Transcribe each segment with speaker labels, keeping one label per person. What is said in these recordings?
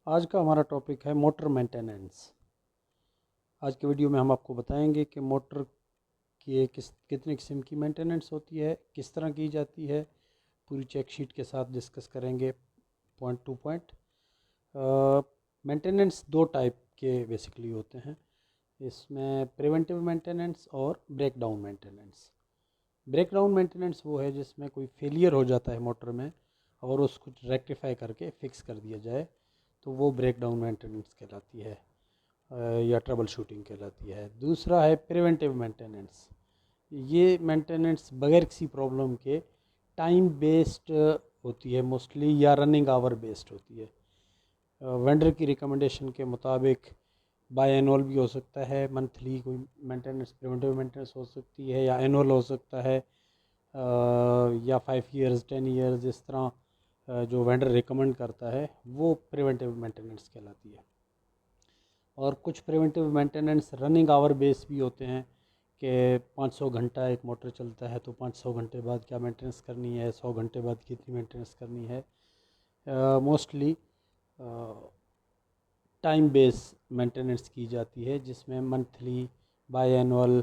Speaker 1: आज का हमारा टॉपिक है मोटर मेंटेनेंस। आज के वीडियो में हम आपको बताएंगे कि मोटर की कितने किस्म की मेंटेनेंस होती है, किस तरह की जाती है। पूरी चेक शीट के साथ डिस्कस करेंगे पॉइंट टू पॉइंट। मेंटेनेंस दो टाइप के बेसिकली होते हैं। इसमें प्रिवेंटिव मेंटेनेंस और breakdown maintenance. Breakdown maintenance वो है जिसमें कोई फेलियर हो जाता है मोटर में और उसको रेक्टिफाई करके फिक्स कर दिया जाए, तो वो ब्रेक डाउन मेंटेनेंस कहलाती है या ट्रबल शूटिंग कहलाती है। दूसरा है प्रिवेंटिव मेंटेनेंस। ये मेंटेनेंस बगैर किसी प्रॉब्लम के टाइम बेस्ड होती है मोस्टली, या रनिंग आवर बेस्ड होती है। वेंडर की रिकमेंडेशन के मुताबिक बाय एनुअल भी हो सकता है, मंथली कोई मेंटेनेंस प्रिवेंटिव मेंटेनेंस हो सकती है, या एनुअल हो सकता है, या 5 ईयर्स 10 ईयर्स, इस तरह जो वेंडर रिकमेंड करता है वो प्रिवेंटिव मेंटेनेंस कहलाती है। और कुछ preventive maintenance running hour base भी होते हैं कि 500 घंटा एक मोटर चलता है तो 500 घंटे बाद क्या मेंटेनेंस करनी है, 100 घंटे बाद कितनी मेंटेनेंस करनी है। मोस्टली टाइम बेस मेंटेनेंस की जाती है, जिसमें monthly by annual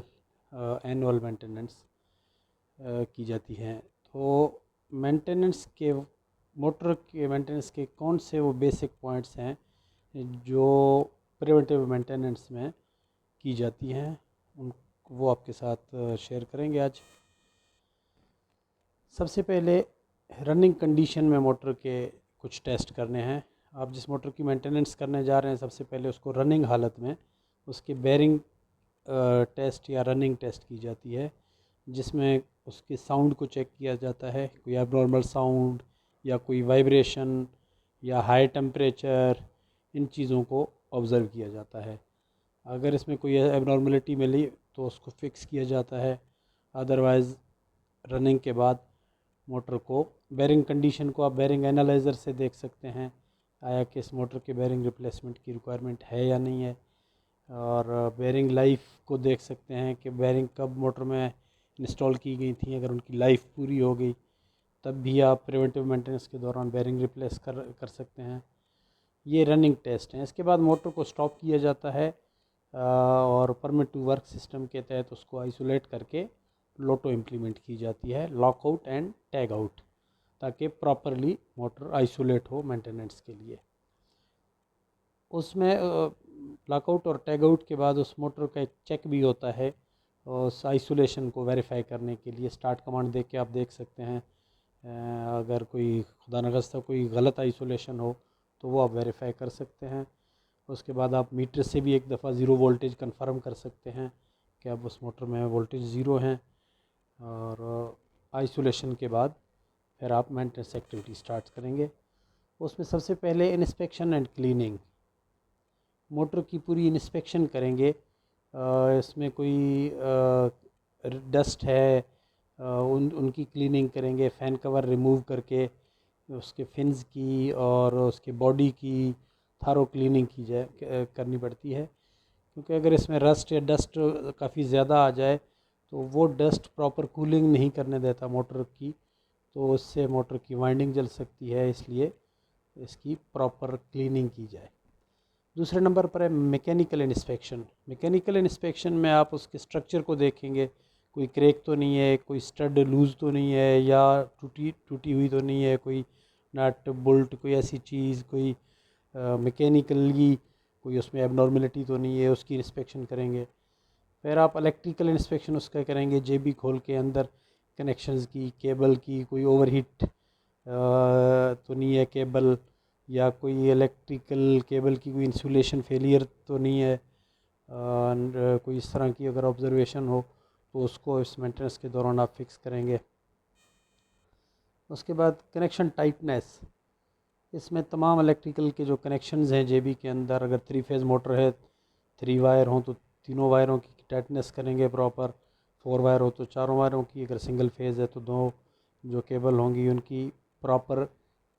Speaker 1: annual maintenance की जाती है। तो मेंटेनेंस के मोटर के मेंटेनेंस के कौन से वो बेसिक पॉइंट्स हैं जो प्रिवेंटिव मेंटेनेंस में की जाती हैं, उन वो आपके साथ शेयर करेंगे आज। सबसे पहले रनिंग कंडीशन में मोटर के कुछ टेस्ट करने हैं। आप जिस मोटर की मेंटेनेंस करने जा रहे हैं, सबसे पहले उसको रनिंग हालत में उसके बेरिंग टेस्ट या रनिंग टेस्ट की जाती है, जिसमें उसके साउंड को चेक किया जाता है, कोई एबनॉर्मल साउंड या कोई वाइब्रेशन या हाई टेम्परेचर, इन चीज़ों को ऑब्ज़र्व किया जाता है। अगर इसमें कोई एबनॉर्मलिटी मिली तो उसको फिक्स किया जाता है। अदरवाइज़ रनिंग के बाद मोटर को बेरिंग कंडीशन को आप बेरिंग एनालाइज़र से देख सकते हैं, आया कि इस मोटर के बेरिंग रिप्लेसमेंट की रिक्वायरमेंट है या नहीं है। और बेरिंग लाइफ को देख सकते हैं कि बेरिंग कब मोटर में इंस्टॉल की गई थी। अगर उनकी लाइफ पूरी हो गई तब भी आप प्रिवेंटिव मेंटेनेंस के दौरान बेरिंग रिप्लेस कर सकते हैं। ये रनिंग टेस्ट हैं। इसके बाद मोटर को स्टॉप किया जाता है और परमिट टू वर्क सिस्टम के तहत उसको आइसोलेट करके लोटो इम्प्लीमेंट की जाती है, लॉकआउट एंड टैग आउट, ताकि प्रॉपरली मोटर आइसोलेट हो मेंटेनेंस के लिए। उसमें लॉकआउट और टैग आउट के बाद उस मोटर का एक चेक भी होता है उस आइसोलेशन को वेरीफाई करने के लिए। स्टार्ट कमांड देख के आप देख सकते हैं, अगर कोई खुदा न खास्ता कोई गलत आइसोलेशन हो तो वो आप वेरीफाई कर सकते हैं। उसके बाद आप मीटर से भी एक दफ़ा ज़ीरो वोल्टेज कंफर्म कर सकते हैं कि अब उस मोटर में वोल्टेज ज़ीरो हैं। और आइसोलेशन के बाद फिर आप मेंटेनेंस एक्टिविटी स्टार्ट करेंगे। उसमें सबसे पहले इंस्पेक्शन एंड क्लीनिंग, मोटर की पूरी इंस्पेक्शन करेंगे। इसमें कोई डस्ट है, उनकी क्लीनिंग करेंगे, फ़ैन कवर रिमूव करके उसके फिन्स की और उसके बॉडी की थारो क्लीनिंग की जाए करनी पड़ती है, क्योंकि अगर इसमें रस्ट या डस्ट काफ़ी ज़्यादा आ जाए तो वो डस्ट प्रॉपर कूलिंग नहीं करने देता मोटर की, तो उससे मोटर की वाइंडिंग जल सकती है। इसलिए इसकी प्रॉपर क्लीनिंग की जाए। दूसरे नंबर पर है मैकेनिकल इंस्पेक्शन। मैकेनिकल इंस्पेक्शन में आप उसके स्ट्रक्चर को देखेंगे, कोई क्रैक तो नहीं है, कोई स्टड लूज़ तो नहीं है, या टूटी टूटी हुई तो नहीं है, कोई नट बोल्ट कोई ऐसी चीज़, कोई मैकेनिकली कोई उसमें एबनॉर्मलिटी तो नहीं है, उसकी इंस्पेक्शन करेंगे। फिर आप इलेक्ट्रिकल इंस्पेक्शन उसका करेंगे, जेबी खोल के अंदर कनेक्शंस की, केबल की कोई ओवरहीट तो नहीं है केबल, या कोई इलेक्ट्रिकल केबल की कोई इंसुलेशन फेलियर तो नहीं है। कोई इस तरह की अगर ऑब्जर्वेशन हो तो उसको इस मेंटेनेंस के दौरान आप फिक्स करेंगे। उसके बाद कनेक्शन टाइटनेस, इसमें तमाम इलेक्ट्रिकल के जो कनेक्शंस हैं जेबी के अंदर, अगर 3 फेज़ मोटर है 3 वायर हों तो तीनों वायरों की टाइटनेस करेंगे प्रॉपर, 4 वायर हो तो चारों वायरों की, अगर सिंगल फेज़ है तो दो जो केबल होंगी उनकी प्रॉपर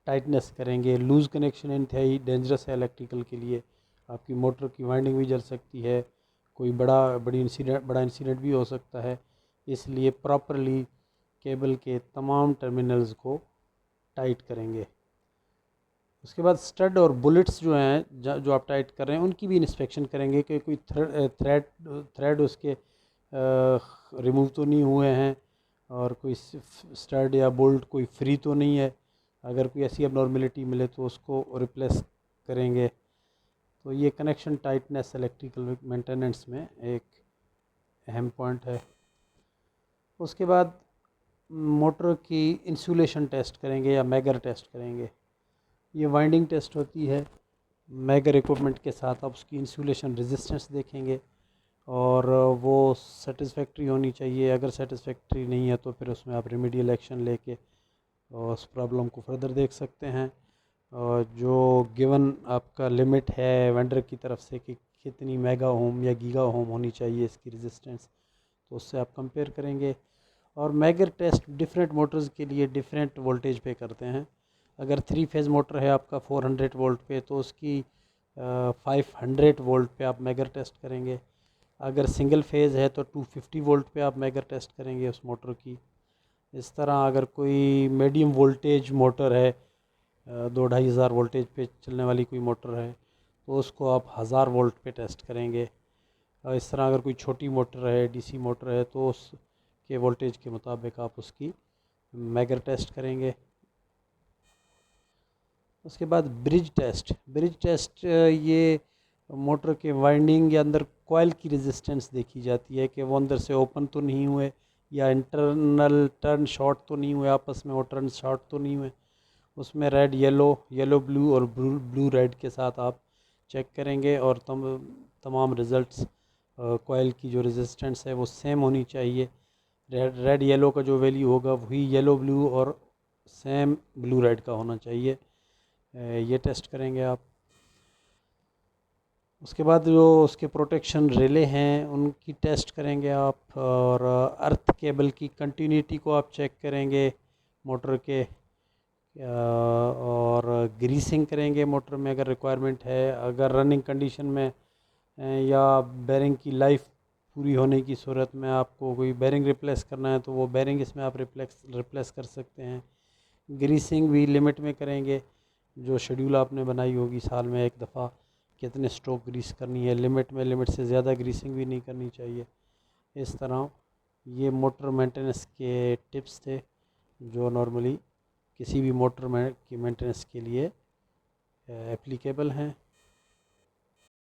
Speaker 1: टाइटनेस करेंगे। लूज़ कनेक्शन इंतहाई डेंजरस है इलेक्ट्रिकल के लिए, आपकी मोटर की वाइंडिंग भी जल सकती है, कोई बड़ा इंसिडेंट भी हो सकता है। इसलिए प्रॉपरली केबल के तमाम टर्मिनल्स को टाइट करेंगे। उसके बाद स्टड और बुलेट्स जो हैं जो आप टाइट कर रहे हैं उनकी भी इंस्पेक्शन करेंगे कि कोई थ्रेड उसके रिमूव तो नहीं हुए हैं, और कोई स्टड या बोल्ट कोई फ्री तो नहीं है। अगर कोई ऐसी abnormality मिले तो उसको रिप्लेस करेंगे। तो ये कनेक्शन टाइटनेस इलेक्ट्रिकल मेंटेनेंस में एक अहम पॉइंट है। उसके बाद मोटर की इंसुलेशन टेस्ट करेंगे या मैगर टेस्ट करेंगे। ये वाइंडिंग टेस्ट होती है। मैगर इक्विपमेंट के साथ आप उसकी इंसुलेशन रेजिस्टेंस देखेंगे और वो सेटिस्फैक्ट्री होनी चाहिए। अगर सेटिस्फैक्ट्री नहीं है तो फिर उसमें आप रेमेडियल एक्शन लेके उस प्रॉब्लम को फर्दर देख सकते हैं। और जो गिवन आपका लिमिट है वेंडर की तरफ से कि कितनी मेगा ओम या गीगा ओम होनी चाहिए इसकी रेजिस्टेंस, तो उससे आप कंपेयर करेंगे। और मैगर टेस्ट डिफरेंट मोटर्स के लिए डिफरेंट वोल्टेज पे करते हैं। अगर 3 फेज़ मोटर है आपका 400 वोल्ट पे, तो उसकी 500 वोल्ट पे आप मैगर टेस्ट करेंगे। अगर सिंगल फेज़ है तो 250 वोल्ट पे आप मैगर टेस्ट करेंगे उस मोटर की। इस तरह अगर कोई मीडियम वोल्टेज मोटर है, 2-2.5 हज़ार वोल्टेज पे चलने वाली कोई मोटर है, तो उसको आप 1000 वोल्ट पे टेस्ट करेंगे। इस तरह अगर कोई छोटी मोटर है, डीसी मोटर है, तो उसके वोल्टेज के मुताबिक आप उसकी मैगर टेस्ट करेंगे। उसके बाद ब्रिज टेस्ट ये मोटर के वाइंडिंग या अंदर कॉइल की रेजिस्टेंस देखी जाती है कि वो अंदर से ओपन तो नहीं हुए या इंटरनल टर्न शॉर्ट तो नहीं हुए, आपस में वो टर्न शॉर्ट तो नहीं हुए। उसमें रेड येलो, येलो ब्लू और ब्लू रेड के साथ आप चेक करेंगे और तमाम रिज़ल्ट्स कॉइल की जो रेजिस्टेंस है वो सेम होनी चाहिए। रेड येलो का जो वैल्यू होगा वही येलो ब्लू और सेम ब्लू रेड का होना चाहिए। ये टेस्ट करेंगे आप। उसके बाद जो उसके प्रोटेक्शन रिले हैं उनकी टेस्ट करेंगे आप, और अर्थ केबल की कंटिन्यूटी को आप चेक करेंगे मोटर के, और ग्रीसिंग करेंगे मोटर में अगर रिक्वायरमेंट है। अगर रनिंग कंडीशन में या बेरिंग की लाइफ पूरी होने की सूरत में आपको कोई बेरिंग रिप्लेस करना है तो वो बेरिंग इसमें आप रिप्लेस कर सकते हैं। ग्रीसिंग भी लिमिट में करेंगे, जो शेड्यूल आपने बनाई होगी साल में एक दफ़ा कितने स्ट्रोक ग्रीस करनी है, लिमिट से ज़्यादा ग्रीसिंग भी नहीं करनी चाहिए। इस तरह ये मोटर मेंटेनेंस के टिप्स थे जो नॉर्मली किसी भी मोटर में की मेंटेनेंस के लिए एप्लीकेबल हैं।